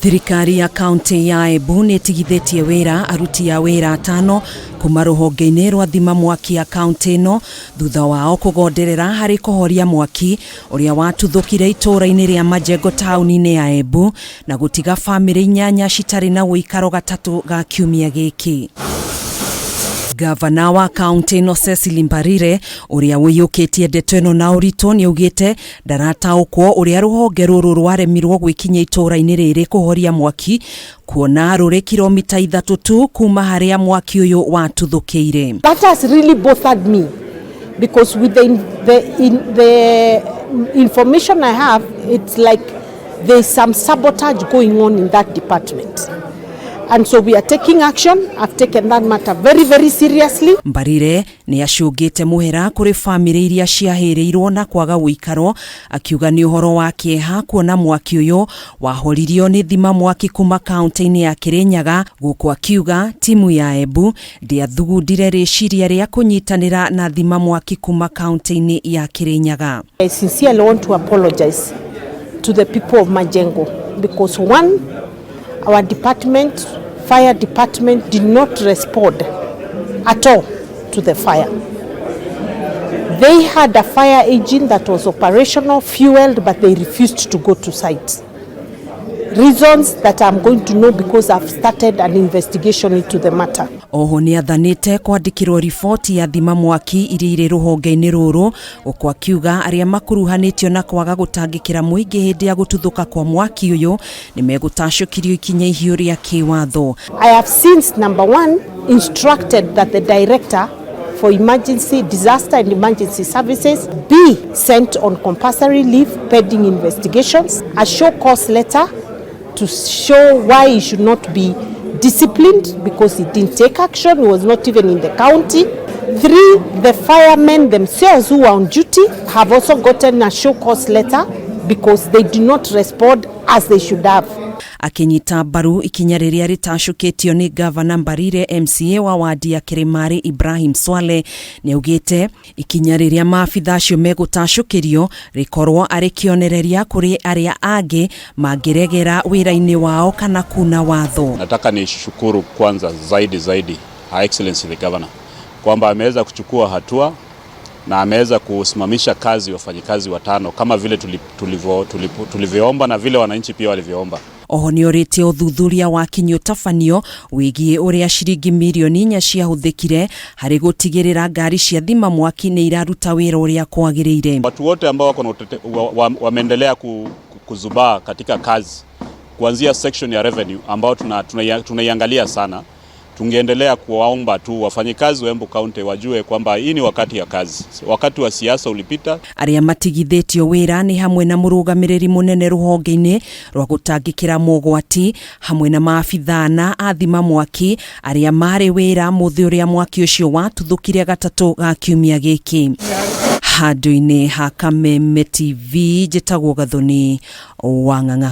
Thirikari ya kaunti ya Embu nĩtigithĩtie wĩra aruti a wĩra atano kuma rũhonge-inĩ rwa THIMA MWAKI ya kaunti ĩno thutha wao kugonderera harĩ kuhoria mwaki ũrĩa watuthũkire itũũra-inĩ rĩa Majengo taũni-inĩ ya Embu na gutiga famĩlĩ 8 citarĩ na wũikaro gatatũ ga kiumia gĩkĩ. Gavana wa kaunti ĩno CECILY MBARIRE ũrĩa wĩyũkĩtie ndeto ĩno na ũritũ nĩaugĩte ndarataũkwo ũrĩa rũhonge rũrũ rwaremirwo gwikinyia itũũra-inĩ rĩrĩ kuhoria mwaki kuona rũrĩ kilomita 3 tu kuma harĩa mwaki ũyũ watuthũkĩire. That has really bothered me because with the information I have, it's like there's some sabotage going on in that department. And so we are taking action. I've taken that matter very, very seriously. MBARIRE ni acungĩte mũhera kũrĩ famĩlĩ iria ciahĩrĩirwo na kwaga wũikaro akiuga nĩ ũhoro wa kĩeha kuona mwaki ũyũ wahoririo nĩ THIMA MWAKI kuma kaunti-inĩ ya Kirinyaga gũkũ akiuga timu ya Embu ndĩathugundire rĩciria rĩa kũnyitanĩra na THIMA MWAKI kuma kaunti-inĩ ya Kirinyaga. I sincerely want to apologize to the people of Majengo because one, our department, fire department, did not respond at all to the fire. They had a fire engine that was operational, fueled, but they refused to go to site. Reasons that I'm going to know because I've started an investigation into the matter. Oho nĩathanĩte kwandĩkĩrwo riboti ya THIMA MWAKI iria irĩ rũhonge-inĩ rũrũ gũkũ akiuga arĩa makuruhanĩtio na kwaga gũtangĩkĩra mũingĩ hĩndĩ ya gũtuthũka kwa mwaki ũyũ nĩmegũtacũkirio ikinya ihiũ rĩa kĩwatho. I have since number one instructed that the director for emergency disaster and emergency services be sent on compulsory leave pending investigations, a show cause letter to show why he should not be disciplined because he didn't take action, he was not even in the county. 3, the firemen themselves who were on duty have also gotten a show cause letter because they do not respond as they should have. Akinyita mbaru ikinya rĩrĩa rĩtacũkĩtio nĩ Gavana MBARIRE MCA wa wadi ya Kirimari Ibrahim Swale nĩaugĩte ikinya rĩrĩa maabitha acio megũtacũkĩrio rĩkorwo arĩ kĩonereria kũrĩ arĩa angĩ mangĩregera wĩra-inĩ wao kana kuna watho. Nataka nishukuru kwanza zaidi Her Excellency the Governor kwamba ameweza kuchukua hatua na ameweza kusimamisha kazi wafanyikazi watano kama vile tulivyoomba na vile wananchi pia walivyoomba. Oho nĩorĩtie ũthuthuria wa kinyotabanio wĩgiĩ ũrĩa ciringi milioni 4 ciahũthĩkire harĩ gũtigĩrĩra ngari cia THIMA MWAKI nĩ iraruta wĩra ũrĩa kwagĩrĩire. Watu wote ambao wameendelea kuzubaa katika kazi kuanzia section ya revenue ambao tunaiangalia sana, tungeendelea kuwaomba tu wafanyikazi wa Embu County wajue kwamba hii ni wakati ya kazi. Wakati wa siasa ulipita. Arĩa matigithĩtio wĩra nĩ hamwe na mũrũgamĩrĩri mũnene rũhonge-inĩ rwa gũtangĩkĩra mogwati hamwe na maabitha a THIMA MWAKI arĩa marĩ wĩra mũthĩ ũrĩa mwaki ũcio watuthũkire gatatũ ga kiumia gĩkĩ. Handũ-inĩ ha Kameme TV njĩtagwo Gathoni wa Ng'ang'a.